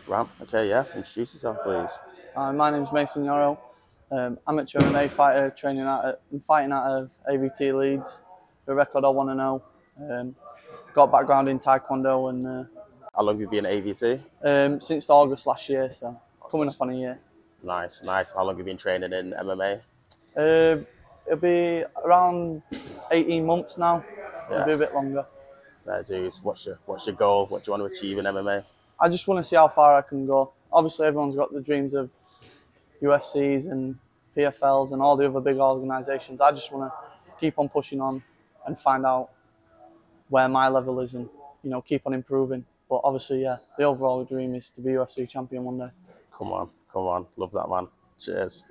Right, okay, yeah. Introduce yourself, please. My name's Mason Yarrow. Amateur MMA fighter, fighting out of AVT Leeds. The record I want to know. Got background in Taekwondo and How long have you been at AVT? since August last year, so coming up on a year. Nice, nice. How long have you been training in MMA? It'll be around 18 months now. It'll be a bit longer. Fair dues. What's your goal? What do you want to achieve in MMA? I just want to see how far I can go. Obviously, everyone's got the dreams of UFCs and PFLs and all the other big organisations. I just want to keep on pushing on and find out where my level is and, keep on improving. But obviously, yeah, the overall dream is to be UFC champion one day. Come on. Love that, man. Cheers.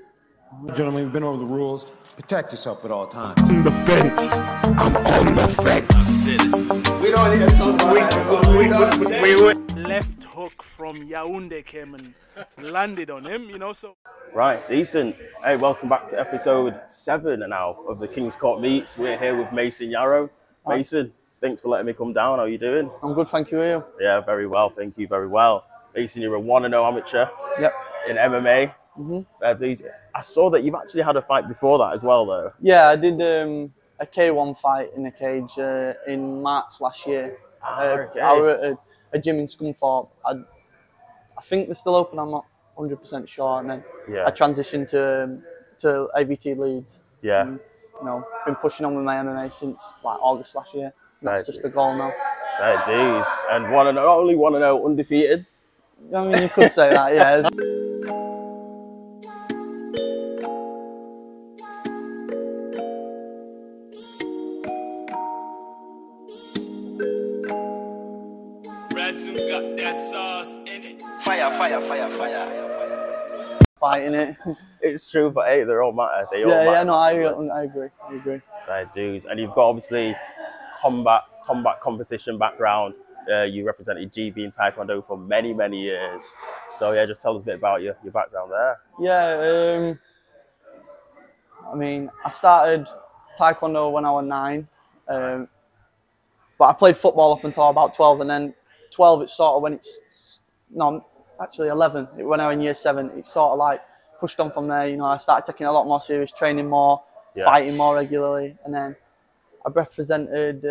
Gentlemen, we've been over the rules. Protect yourself at all times. On the fence. I'm on the fence. We don't need to talk about that. Left hook from Yaoundé came and landed on him, so. Right, decent. Hey, welcome back to episode 7 now of the King's Court Meets. We're here with Mason Yarrow. Mason, thanks for letting me come down. How are you doing? I'm good, thank you. Are you? Yeah, very well. Thank you, very well. Mason, you're a 1-0 amateur. Yep. In MMA. I saw that you've actually had a fight before that as well, though. Yeah, I did a K1 fight in a cage in March last year. Okay. I was at a gym in Scunthorpe. I think they're still open, I'm not 100% sure. And then I transitioned to AVT Leeds. Yeah. And, been pushing on with my MMA since like August last year. That's just the goal now. Fair dues. And 1-0, not only 1-0, undefeated. I mean, you could say that, yeah. Got that sauce in it. Fire. Fighting it. It's true, but hey, they all matter. They all matter. Yeah, no, I agree. Fair dues. And you've got obviously combat competition background. You represented GB in Taekwondo for many, many years. So yeah, just tell us a bit about your background there. Yeah, I mean, I started Taekwondo when I was 9. But I played football up until about 12, and then 12 it's sort of when actually 11, when I was in year 7, it sort of like pushed on from there. I started taking a lot more serious, training more, fighting more regularly, and then I represented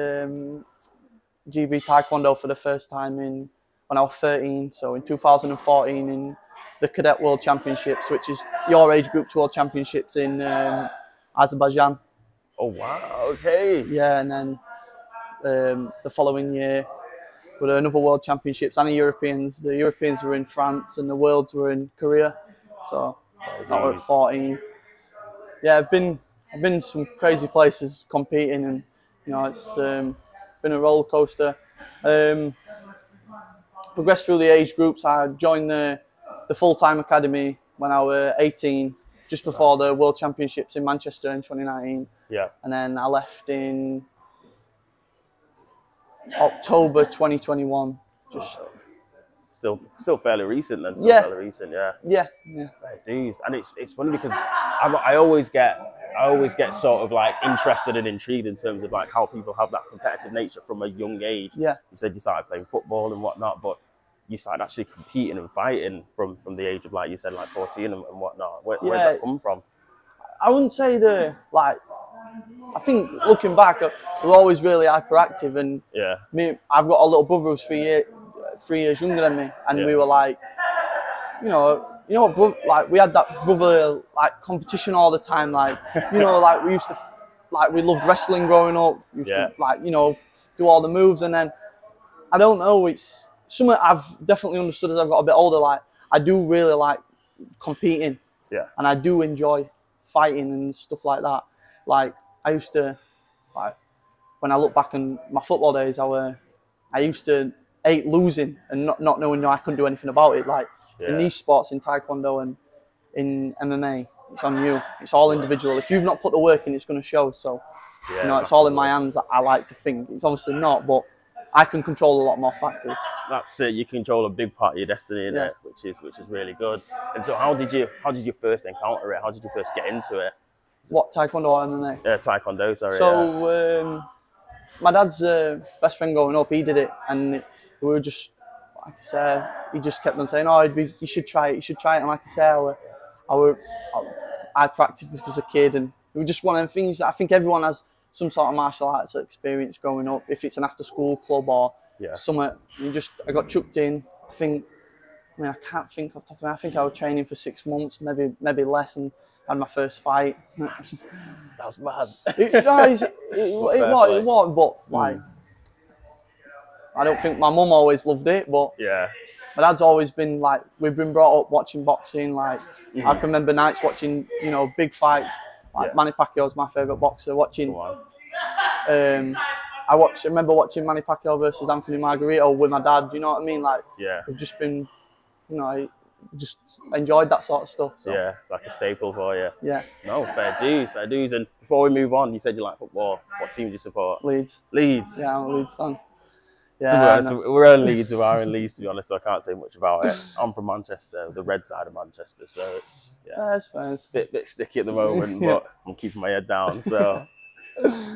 GB Taekwondo for the first time when I was 13, so in 2014 in the Cadet World Championships, which is your age group's World Championships in Azerbaijan. Oh wow, okay. Yeah, and then the following year with another World Championships and the Europeans. The Europeans were in France and the Worlds were in Korea. So that was 14. Yeah, I've been some crazy places competing, and it's been a roller coaster. Progressed through the age groups. I joined the full-time academy when I was 18, just before the World Championships in Manchester in 2019. Yeah. And then I left in October 2021. Just still fairly recent then. Fairly recent, yeah. Yeah. Fair dues. And it's funny because I always get sort of like interested and intrigued in terms of like how people have that competitive nature from a young age. Yeah. You said you started playing football and whatnot, but you started actually competing and fighting from the age of, like you said, like 14 and whatnot. Where's that come from? I wouldn't say I think looking back, we're always really hyperactive, and I've got a little brother who's 3 years younger than me, and we were like, like we had that brother like competition all the time, like like we used to, like we loved wrestling growing up. We used to like do all the moves, and then I don't know, it's something I've definitely understood as I've got a bit older. Like I do really like competing, and I do enjoy fighting and stuff like that. Like I used to, like when I look back on my football days, I used to hate losing and not knowing I couldn't do anything about it. Like in these sports, in Taekwondo and in MMA, it's on you. It's all individual. If you've not put the work in, it's going to show. So it's all in my hands. I like to think it's obviously not, but I can control a lot more factors. That's it. You control a big part of your destiny in it, which is really good. And so, how did you first encounter it? How did you first get into it? What, Taekwondo or MMA? Taekwondo, sorry. So, my dad's best friend growing up, he did it, and we were just like I said, he just kept on saying, "Oh, you should try it. You should try it." And like I said, I practiced as a kid, and it was just one of them things that I think everyone has some sort of martial arts experience growing up. If it's an after-school club or something, I got chucked in. I can't think off the top of my head. I think I was training for 6 months, maybe less, and had my first fight. That's mad. It was, but like, I don't think my mum always loved it, but my dad's always been like, we've been brought up watching boxing. Like, I can remember nights watching, big fights. Like Manny Pacquiao's my favourite boxer. I remember watching Manny Pacquiao versus Anthony Margarito with my dad. You know what I mean? Like, we've just been, I just enjoyed that sort of stuff. So. Yeah, it's like a staple for you. Yeah. No, fair dues. And before we move on, you said you like football. What team do you support? Leeds. Leeds. Yeah, I'm a Leeds fan. Yeah, we're in Leeds, we are in Leeds, to be honest, so I can't say much about it. I'm from Manchester, the red side of Manchester, so it's it's fine. Bit sticky at the moment, but I'm keeping my head down. So,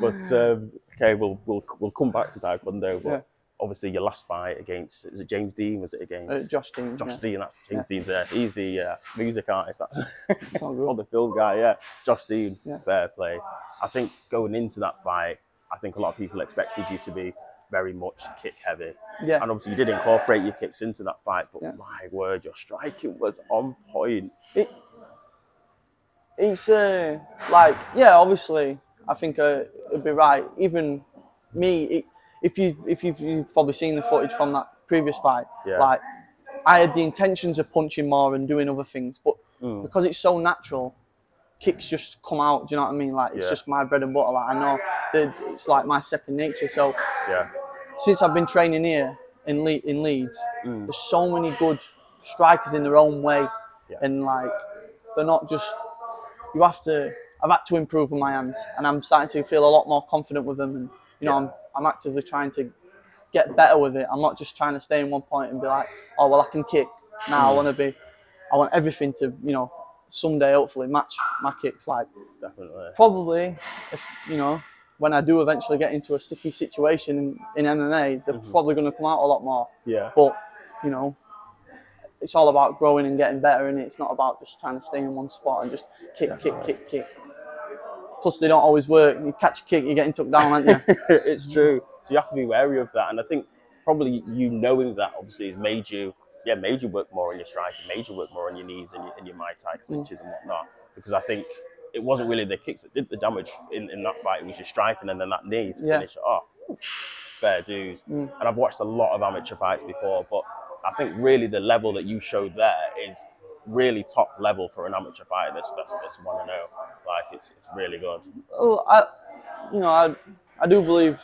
but okay, we'll come back to Taekwondo. But obviously, your last fight against, was it James Dean? Was it against Josh Dean? Josh Dean. That's James Dean's there. He's the music artist. That's on the film guy. Yeah, Josh Dean. Fair play. I think going into that fight, I think a lot of people expected you to be very much kick heavy. Yeah. And obviously you did incorporate your kicks into that fight, but my word, your striking was on point. It's obviously I think it'd be right. Even me, if you've probably seen the footage from that previous fight, like I had the intentions of punching more and doing other things, but because it's so natural, kicks just come out. Do you know what I mean? Like, it's just my bread and butter. Like, I know that it's like my second nature. So since I've been training here in Leeds, there's so many good strikers in their own way, and like they're not just. I've had to improve with my hands, and I'm starting to feel a lot more confident with them. And I'm actively trying to get better with it. I'm not just trying to stay in one point and be like, oh well, I can kick. Now I want everything to someday hopefully match my kicks. Like, definitely. Probably if when I do eventually get into a sticky situation in MMA, they're probably going to come out a lot more. Yeah. But it's all about growing and getting better, and it's not about just trying to stay in one spot and just kick. Plus, they don't always work. You catch a kick, you're getting took down, aren't you? It's true. So you have to be wary of that, and I think probably you knowing that obviously has made you work more on your striking, made you work more on your knees and your Muay Thai clinches and whatnot. Because I think it wasn't really the kicks that did the damage in that fight. It was your striking and then that knee to finish it off. Fair dues. And I've watched a lot of amateur fights before, but I think really the level that you showed there is really top level for an amateur fighter. That's 1-0. Like, it's really good. Well, I do believe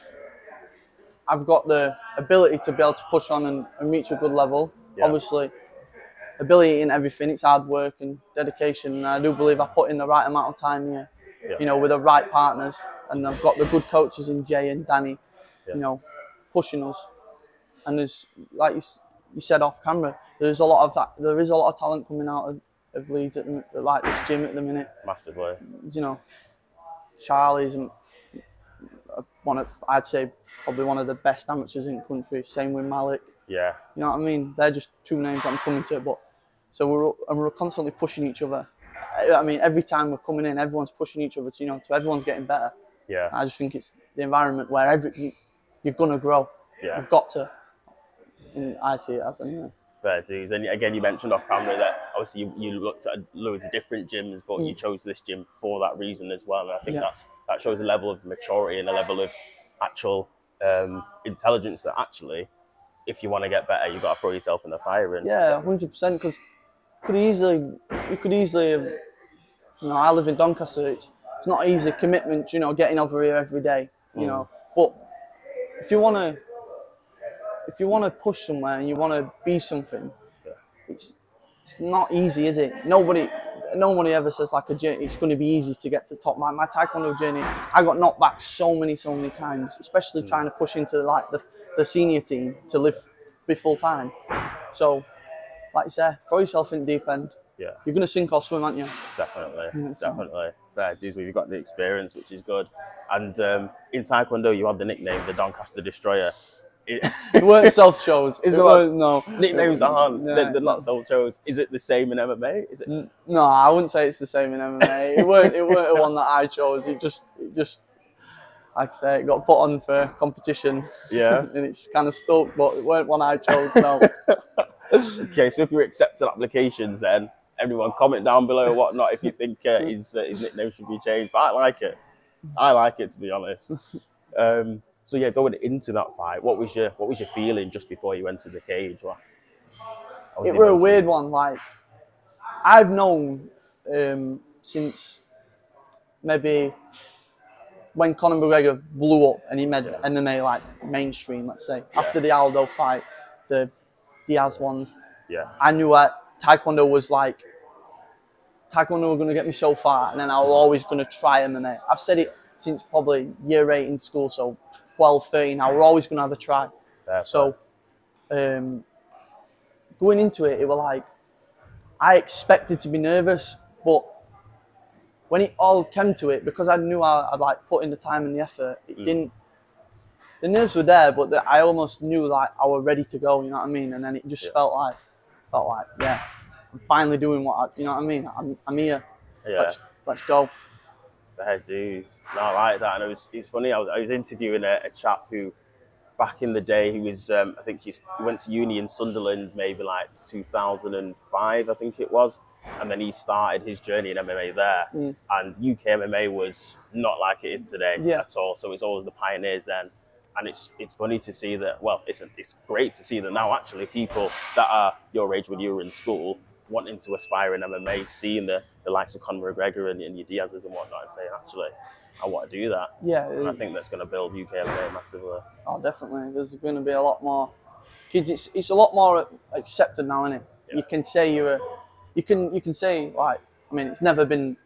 I've got the ability to be able to push on and reach a good level. Yeah. Obviously, ability in everything, it's hard work and dedication. And I do believe I put in the right amount of time here, with the right partners. And I've got the good coaches in Jay and Danny, pushing us. And there's, like you said off camera, there is a lot of talent coming out of Leeds at like this gym at the minute. Massively. Charlie's I'd say probably one of the best amateurs in the country. Same with Malik. Yeah. You know what I mean? They're just two names I'm coming to, but so we're constantly pushing each other. I mean, every time we're coming in, everyone's pushing each other to everyone's getting better. Yeah. I just think it's the environment where you're gonna grow. Yeah. You've got to. And I see it as anyway. Fair dues. And again, you mentioned off camera that obviously you looked at loads of different gyms, but you chose this gym for that reason as well. And I think that shows a level of maturity and a level of actual intelligence that actually, if you want to get better, you've got to throw yourself in the fire. And 100%. Because you could easily, I live in Doncaster. It's not easy commitment, getting over here every day, But if you want to push somewhere and you want to be something, it's not easy, is it? Nobody ever says like it's going to be easy to get to the top. My Taekwondo journey, I got knocked back so many times, especially trying to push into like the senior team to be full time. So, like you say, throw yourself in the deep end. Yeah, you're going to sink or swim, aren't you? Definitely. Fair dues. You've got the experience, which is good. And in Taekwondo, you have the nickname the Doncaster Destroyer. It weren't self-chose. No. Nicknames aren't. Yeah. They're not self-chose. Is it the same in MMA? Is it? No, I wouldn't say it's the same in MMA. It weren't the one that I chose. It just, like I say, it got put on for competition. Yeah. And it's kind of stuck, but it weren't one I chose, no. Okay, so if you're accepting applications, then everyone comment down below or whatnot if you think his nickname should be changed. But I like it. I like it, to be honest. So yeah, going into that fight, what was your feeling just before you entered the cage? It were a weird one. Like, I've known since maybe when Conor McGregor blew up and he made MMA like mainstream, let's say, after the Aldo fight, the Diaz ones. Yeah. I knew that Taekwondo was like, Taekwondo were going to get me so far, and then I was always going to try MMA. I've said it since probably year 8 in school, so 12, 13, I was always going to have a try. So going into it, it was like, I expected to be nervous, but when it all came to it, because I knew I'd like put in the time and the effort, it didn't, the nerves were there, but I almost knew like I was ready to go, you know what I mean? And then it just felt like, yeah, I'm finally doing you know what I mean? I'm here. Yeah. Let's go. Fair dues. No, I like that. And it's funny, I was interviewing a chap who, back in the day, he was, I think he went to uni in Sunderland, maybe like 2005, I think it was. And then he started his journey in MMA there. And UK MMA was not like it is today at all. So it's always the pioneers then. And it's funny to see that, well, it's great to see that now actually people that are your age when you were in school wanting to aspire in MMA, seeing the likes of Conor McGregor and your Diaz's and whatnot, and saying, actually, I want to do that. Yeah. And I think that's going to build UK MMA massively. Oh, definitely. There's going to be a lot more kids. It's a lot more accepted now, isn't it? Yeah. You can say you can say, like, I mean, it's never been,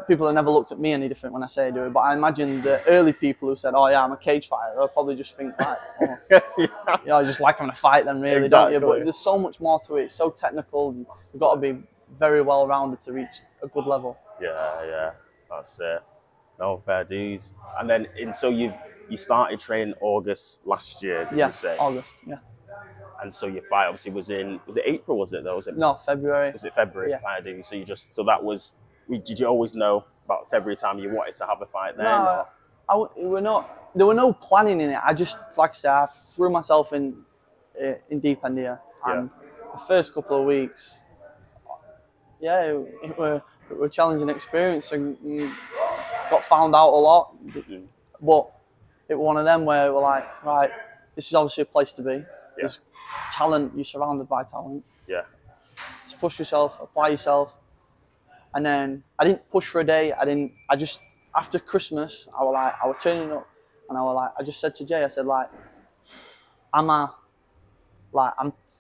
people have never looked at me any different when I say I do it, but I imagine the early people who said, oh yeah, I'm a cage fighter, they'll probably just think like, oh, I just like having a fight then, really, don't you? But there's so much more to it. It's so technical. You've got to be very well-rounded to reach a good level. Yeah, that's it. No, fair dues. And then, so you started training August last year, did you say? August, yeah. And so your fight obviously was it April, was it though? No, February. Was it February? Yeah. Fair dues. So that was, did you always know about February time you wanted to have a fight then? No, there were no planning in it. I just, like I said, I threw myself in deep end here. And the first couple of weeks, it were a challenging experience and got found out a lot. But it was one of them where we're like, right, this is obviously a place to be. There's talent, you're surrounded by talent. Yeah. Just push yourself, apply yourself. And then I didn't push for a day. I just, after Christmas, I was turning up and I just said to Jay, I said like, I'm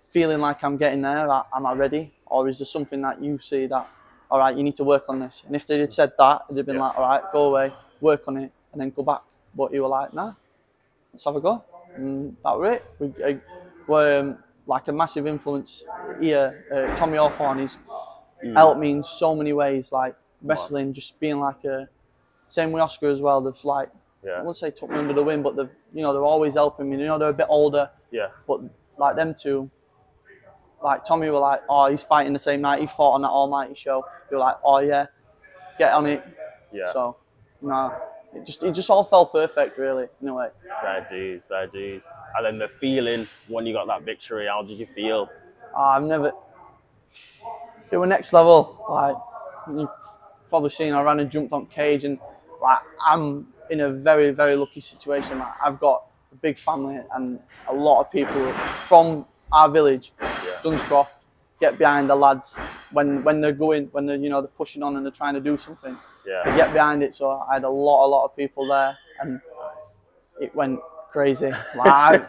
feeling like I'm getting there. Am I ready? Or is there something that you see that, all right, you need to work on this? And if they had said that, it'd have been like, all right, go away, work on it, and then go back. But you were like, nah, let's have a go. And that was it. We were like a massive influence here. Tommy Hawthorne, he's helped me in so many ways, like wrestling, just being like same with Oscar as well. They've like, I wouldn't say took me under the wing, but they're always helping me. They're a bit older. Yeah. But like them two, like Tommy were like, oh, he's fighting the same night. He fought on that Almighty show. You're like, oh yeah, get on it. Yeah. So, it just all fell perfect, really, in a way. Fair dues. And then the feeling when you got that victory, how did you feel? It was next level. Like, you've probably seen, I ran and jumped on cage, and like I'm in a very, very lucky situation. Like, I've got a big family and a lot of people from our village, Dunscroft, get behind the lads when they're they're pushing on and they're trying to do something. Yeah. They get behind it. So I had a lot of people there, and it went crazy. Like I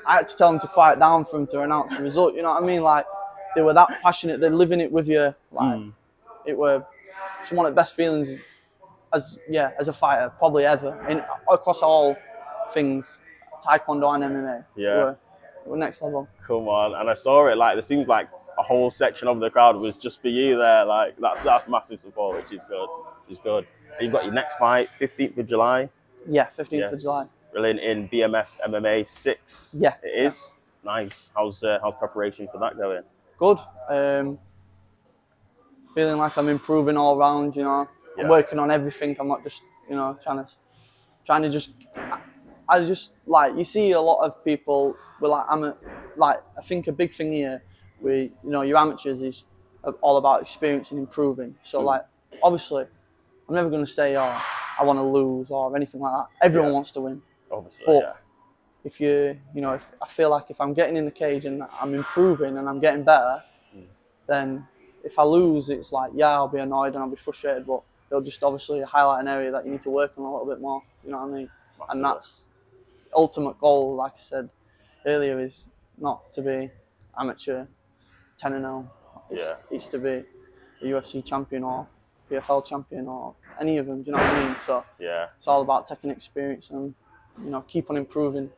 had to tell them to quiet down for them to announce the result. You know what I mean? Like, they were that passionate. They're living it with you. Like, it were one of the best feelings as a fighter probably ever across all things, Taekwondo and MMA. Yeah. It were next level. Come on. And I saw it, like, there seems like a whole section of the crowd was just for you there. Like, that's massive support, which is good. And you've got your next fight, 15th of July. Yeah, 15th of July. Brilliant. In BMF MMA 6. Yeah. It is. Nice. How's preparation for that going? Good. Feeling like I'm improving all round. You know, Yeah. I'm working on everything. I'm not just, you know, trying to just. I just like, you see a lot of people with like I think a big thing here with, you know, your amateurs is all about experience and improving. So like, obviously, I'm never going to say, oh, I want to lose or anything like that. Everyone wants to win. Obviously, but if you know, if I feel like if I'm getting in the cage and I'm improving and I'm getting better, then if I lose, it's like, yeah, I'll be annoyed and I'll be frustrated, but they'll just obviously highlight an area that you need to work on a little bit more. You know what I mean? Massively. And that's ultimate goal, like I said earlier, is not to be amateur 10-0. It's to be a UFC champion or PFL champion or any of them. Do you know what I mean? So it's all about taking experience and, you know, keep on improving.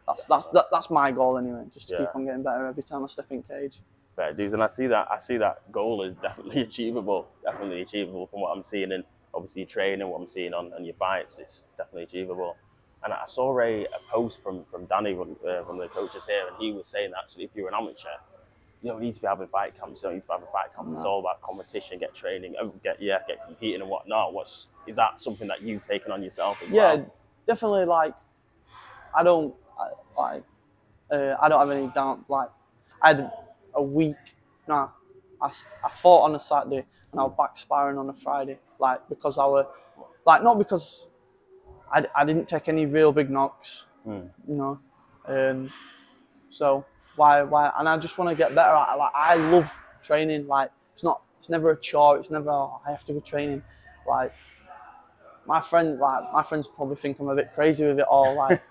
That's my goal anyway. Just to keep on getting better every time I step in cage. Fair dues, and I see that goal is definitely achievable. Definitely achievable from what I'm seeing in obviously training, what I'm seeing on your fights. It's definitely achievable. And I saw a post from Danny, one of the coaches here, and he was saying that actually if you're an amateur, you don't need to be having fight camps. You don't need to be having fight camps. No. It's all about competition, get training, get competing and whatnot. Is that something that you've taken on yourself as well? Yeah, definitely. Like, I don't have any doubt. Like, I had a week. No, I fought on a Saturday and I was back sparring on a Friday. Like, because I were, like, not because I didn't take any real big knocks, you know. So why? And I just want to get better at it. Like, I love training. Like, it's never a chore. It's never, oh, I have to go training. Like, my friends probably think I'm a bit crazy with it all. Like,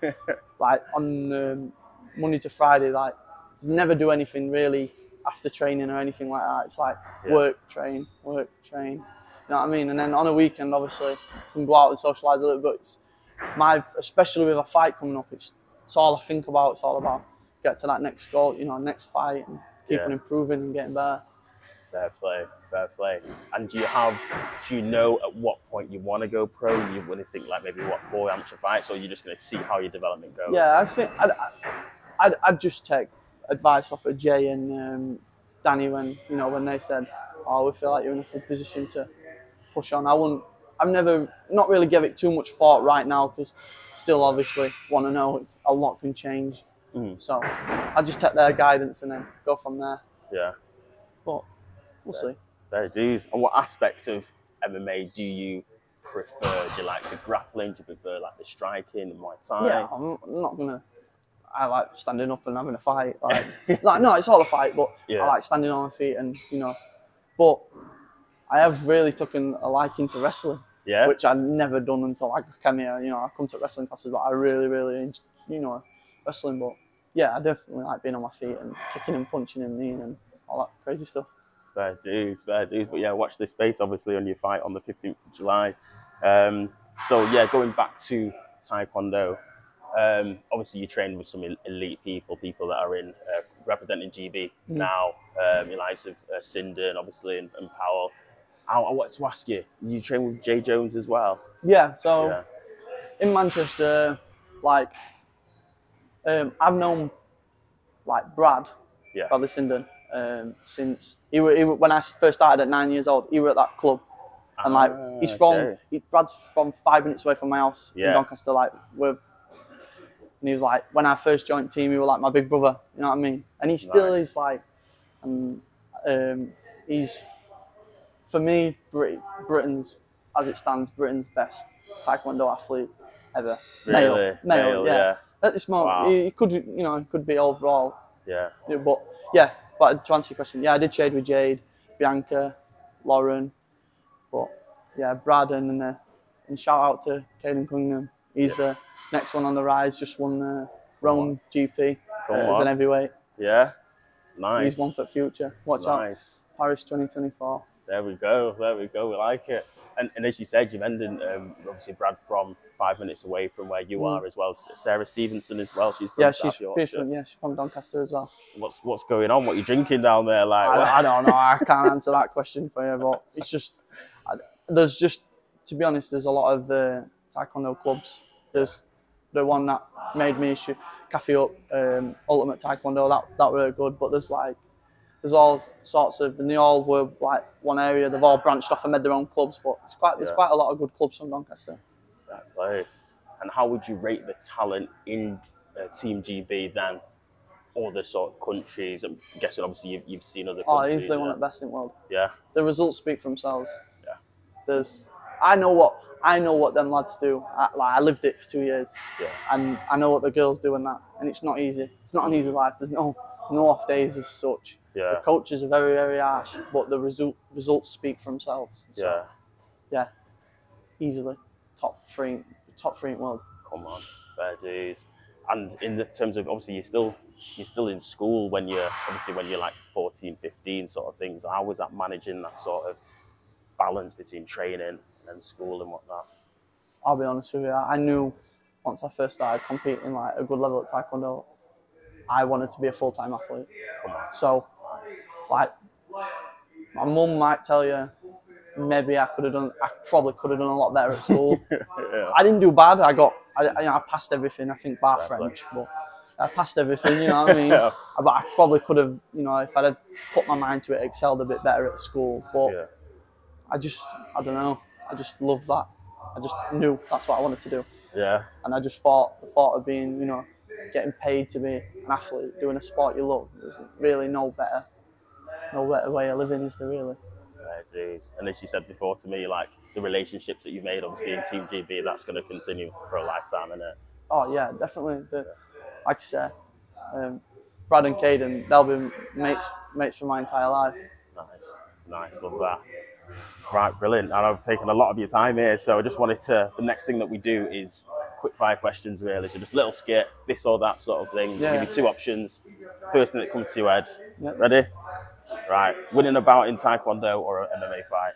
like on Monday to Friday, like, never do anything really after training or anything like that. It's like work, train, work, train. You know what I mean? And then on a weekend, obviously, you can go out and socialise a little bit. Especially with a fight coming up, it's all I think about. It's all about get to that next goal, you know, next fight, and keep on improving and getting better. Fair play, fair play. And do you know at what point you want to go pro? You want to think like maybe 4 amateur fights, or you're just going to see how your development goes? Yeah, I think I'd just take advice off of Jay and Danny when they said, oh, we feel like you're in a good position to push on. I've not really give it too much thought right now, because still obviously want to know a lot can change. So I'll just take their guidance and then go from there. Yeah. But we'll see. Fair dues. And what aspect of MMA do you prefer? Do you like the grappling? Do you prefer like the striking, the Muay Thai? Yeah, I'm not gonna. I like standing up and having a fight. Like no, it's all a fight, but I like standing on my feet and, you know. But I have really taken a liking to wrestling. Yeah. Which I'd never done until I came here. You know, I come to wrestling classes, but I really, you know, wrestling. But yeah, I definitely like being on my feet and kicking and punching and kneeing and all that crazy stuff. Fair dues. But yeah, watch this space obviously on your fight on the 15th of July. So yeah, going back to Taekwondo, obviously you train with some elite people that are in representing GB now, the likes of Sinden obviously and Powell. I wanted to ask you, you train with Jay Jones as well? Yeah, so in Manchester, like, I've known like Bradley Sinden since he were when I first started at 9 years old. He were at that club, and like Brad's from 5 minutes away from my house in Doncaster. Like, and he was like, when I first joined the team, he was like my big brother. You know what I mean? And he still is like, he's, for me, Britain's, as it stands, Britain's best Taekwondo athlete ever. Really? Male, yeah. At this moment, he could, you know, he could be overall. Yeah. But to answer your question, I did trade with Jade, Bianca, Lauren, but yeah, Brad and shout out to Caden Cunningham. He's the next one on the rise. Just won Rome GP as an heavyweight. Yeah, nice. He's one for the future. Watch out, Paris 2024. There we go. We like it. And as you said, you've ended obviously Brad from 5 minutes away from where you are as well. Sarah Stevenson as well. She's from South Yorkshire. She's from Doncaster as well. What's going on? What are you drinking down there? Like, I don't know. I can't answer that question for you. But it's just to be honest, there's a lot of Taekwondo clubs. There's the one that made me cafe up, Ultimate Taekwondo. That were good. But there's all sorts of, and they all were like one area. They've all branched off and made their own clubs. But there's quite a lot of good clubs from Doncaster. Fair play. And how would you rate the talent in Team GB then? Other sort of countries? I'm guessing obviously you've seen other countries. Oh, easily one of the best in the world. Yeah. The results speak for themselves. Yeah. I know what them lads do. I lived it for 2 years. Yeah. And I know what the girls do in that. And it's not easy. It's not an easy life. There's no off days as such. Yeah. The coaches are very, very harsh, but the results speak for themselves. So, yeah. Easily. Top three in the world. Come on, fair dues. And in the terms of, obviously you're still in school when you're like 14, 15 sort of things. How was that managing that sort of balance between training and school and whatnot? I'll be honest with you, I knew once I first started competing like a good level at Taekwondo, I wanted to be a full-time athlete. Come on. So, like, my mum might tell you, maybe I probably could have done a lot better at school. Yeah. I didn't do bad. I passed everything, I think, bar French, but I passed everything, you know what I mean? Yeah. But I probably could have, you know, if I'd have put my mind to it, excelled a bit better at school. But I don't know, I just love that. I just knew that's what I wanted to do. Yeah. And I just thought the thought of being, you know, getting paid to be an athlete, doing a sport you love, there's really no better way of living, is there really? Fair dues. And as you said before to me, like the relationships that you made obviously in Team GB, that's going to continue for a lifetime, isn't it? Oh yeah, definitely. Like I say, Brad and Caden, they'll be mates for my entire life. Nice, love that. Right, brilliant. And I've taken a lot of your time here, so I just wanted to, the next thing that we do is quick fire questions really, so just little skit, this or that sort of thing. Yeah. Give you two options, first thing that comes to your head. Yep. Ready? Right, winning a bout in Taekwondo or an MMA fight?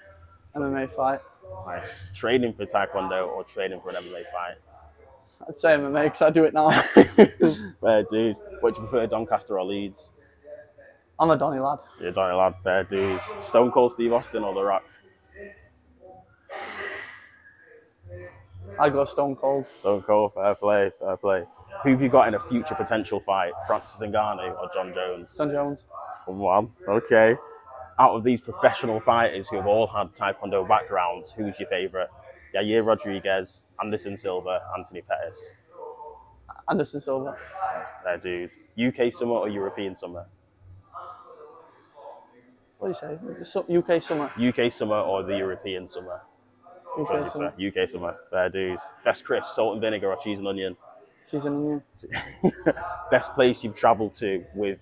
MMA fight. Nice. Training for Taekwondo or training for an MMA fight? I'd say MMA because I do it now. Fair dues. What do you prefer, Doncaster or Leeds? I'm a Donny lad. You're a Donny lad, fair dues. Stone Cold Steve Austin or The Rock? I go Stone Cold. Stone Cold, fair play, fair play. Who have you got in a future potential fight? Francis Ngannou or John Jones? John Jones. Come on, okay. Out of these professional fighters who have all had Taekwondo backgrounds, who's your favourite? Yair Rodriguez, Anderson Silva, Anthony Pettis. Anderson Silva. Fair dues. UK summer or European summer? What do you say? UK summer. UK summer or the European summer? UK summer. UK summer, fair dues. Best crisp, salt and vinegar or cheese and onion? Cheese and onion. Best place you've travelled to with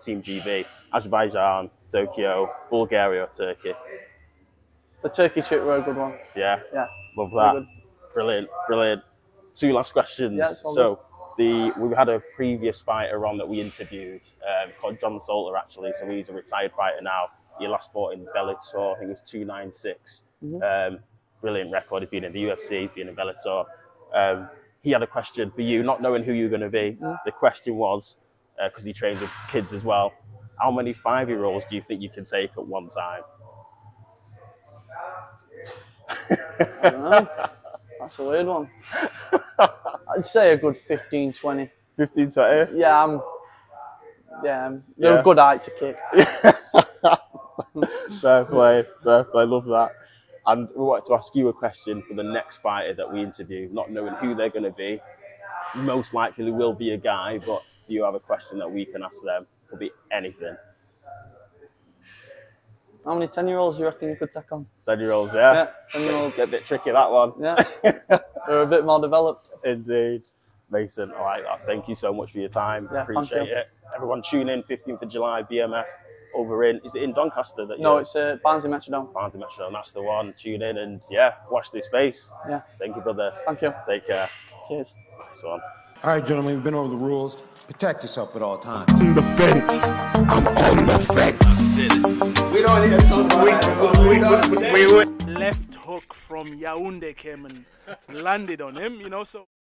Team GB? Azerbaijan, Tokyo, Bulgaria or Turkey? The Turkey trip were a good one. Yeah? Yeah. Love that. Brilliant, brilliant. Two last questions. Yeah, so we had a previous fighter on that we interviewed called John Salter actually, so he's a retired fighter now. He last fought in Bellator, I think it was 296. Brilliant record, he's been in the UFC, he's been in Bellator. He had a question for you, not knowing who you're going to be. The question was, because he trains with kids as well, how many 5-year-olds do you think you can take at one time? I don't know. That's a weird one. I'd say a good 15, 20. 15, 20? Yeah, they're a good height to kick. Fair play, love that. And we wanted to ask you a question for the next fighter that we interview, not knowing who they're going to be. Most likely will be a guy, but do you have a question that we can ask them? Could be anything. How many 10-year-olds do you reckon you could take on? 10-year-olds, yeah? Yeah, 10-year-olds. It's a bit tricky, that one. Yeah, they're a bit more developed. Indeed. Mason, all right, thank you so much for your time. Yeah, appreciate it. Everyone tune in, 15th of July, BMF. Over in, is it in Doncaster? No, it's Barnsley Metrodome. Barnsley Metrodome, that's the one. Tune in and yeah, watch this space. Yeah. Thank you, brother. Thank you. Take care. Cheers. Nice one. All right, gentlemen, we've been over the rules. Protect yourself at all times. On the fence. I'm on the fence. We don't need to talk about that. Left hook from Yaoundé came and landed on him, you know, so